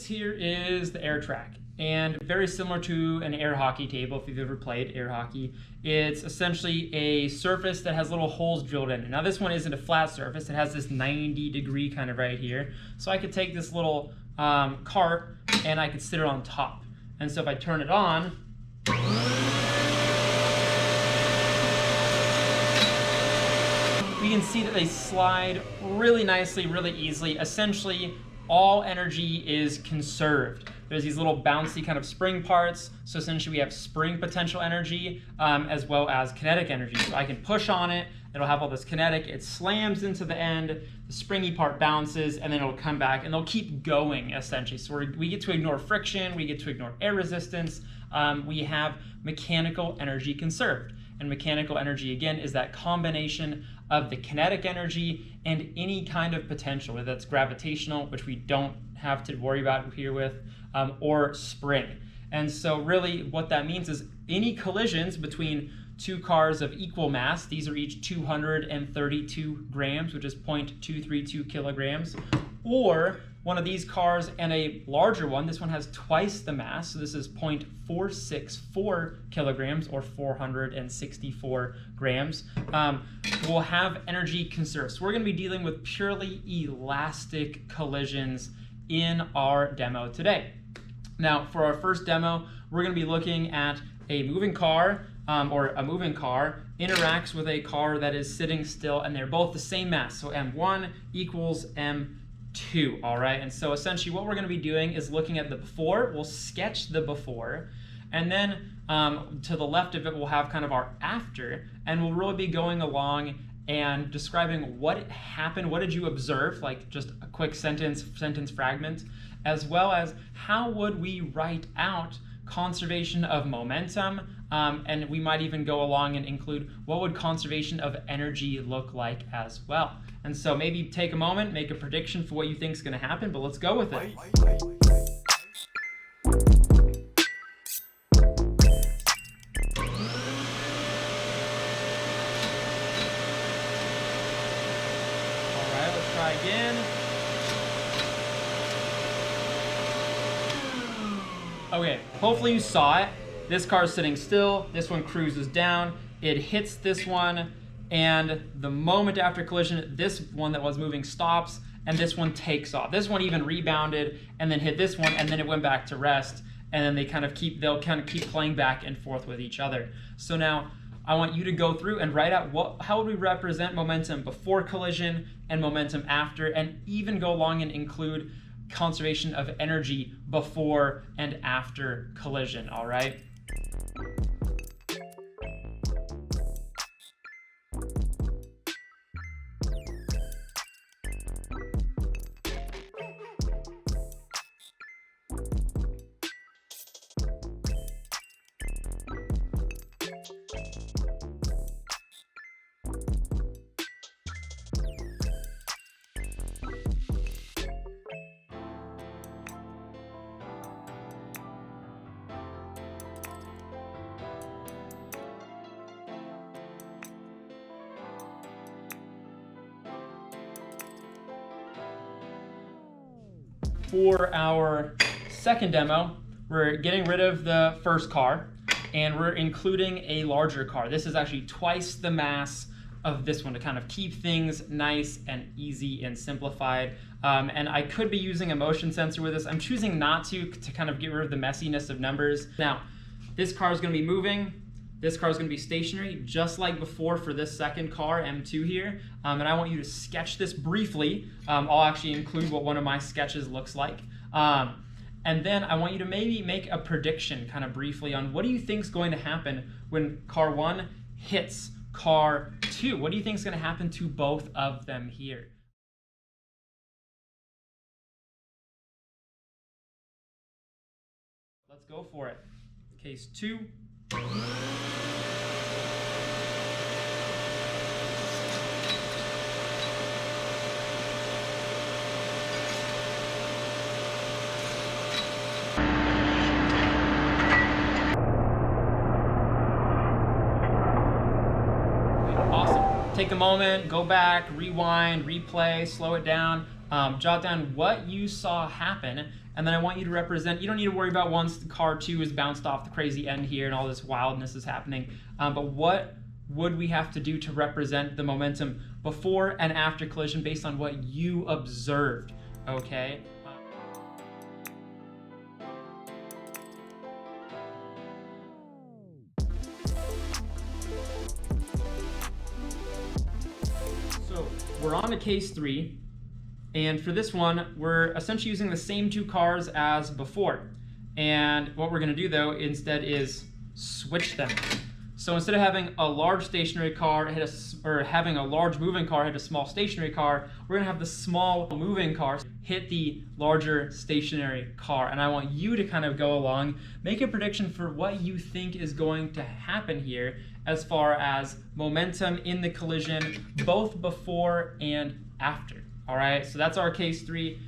this here is the air track, and very similar to an air hockey table if you've ever played air hockey. It's essentially a surface that has little holes drilled in it. Now this one isn't a flat surface, it has this 90-degree kind of right here. So I could take this little cart and I could sit it on top. And so if I turn it on, we can see that they slide really nicely, really easily. Essentially, all energy is conserved. There's these little bouncy kind of spring parts. So essentially we have spring potential energy as well as kinetic energy. So I can push on it, it'll have all this kinetic, it slams into the end, the springy part bounces, and then it'll come back and they'll keep going essentially. So we get to ignore friction, we get to ignore air resistance, we have mechanical energy conserved. And mechanical energy, again, is that combination of the kinetic energy and any kind of potential, whether that's gravitational, which we don't have to worry about here with, or spring. And so really what that means is any collisions between two cars of equal mass, these are each 232 grams, which is 0.232 kilograms, or one of these cars and a larger one, this one has twice the mass, so this is 0.464 kilograms or 464 grams, will have energy conserved. So we're going to be dealing with purely elastic collisions in our demo today. Now for our first demo, we're going to be looking at a moving car, or a moving car interacts with a car that is sitting still, and they're both the same mass, so M1 equals M2, all right? And so essentially what we're going to be doing is looking at the before. We'll sketch the before, and then to the left of it we'll have kind of our after, and we'll really be going along and describing what happened, what did you observe, like just a quick sentence fragment, as well as how would we write out conservation of momentum, and we might even go along and include what would conservation of energy look like as well. And so maybe take a moment, make a prediction for what you think is going to happen, but let's go with it. All right, let's try again. Okay, hopefully you saw it. This car is sitting still, this one cruises down, it hits this one, and the moment after collision, this one that was moving stops, and this one takes off. This one even rebounded, and then hit this one, and then it went back to rest, and then they'll kind of keep playing back and forth with each other. So now, I want you to go through and write out how would we represent momentum before collision and momentum after, and even go along and include conservation of energy before and after collision, all right? For our second demo, we're getting rid of the first car and we're including a larger car. This is actually twice the mass of this one to kind of keep things nice and easy and simplified. And I could be using a motion sensor with this. I'm choosing not to kind of get rid of the messiness of numbers. Now, this car is going to be moving. This car is going to be stationary, just like before for this second car, M2 here. And I want you to sketch this briefly. I'll actually include what one of my sketches looks like. And then I want you to maybe make a prediction kind of briefly on what do you think is going to happen when car 1 hits car 2? What do you think is going to happen to both of them here? Let's go for it. Case 2. Take a moment, go back, rewind, replay, slow it down, jot down what you saw happen, And then I want you to represent, you don't need to worry about once the car 2 is bounced off the crazy end here and all this wildness is happening. But what would we have to do to represent the momentum before and after collision based on what you observed, okay? So we're on to case 3. And for this one, we're essentially using the same 2 cars as before. And what we're going to do, though, instead is switch them. So instead of having a large stationary car or having a large moving car hit a small stationary car, we're going to have the small moving car hit the larger stationary car. And I want you to kind of go along, make a prediction for what you think is going to happen here as far as momentum in the collision, both before and after. All right, so that's our case 3.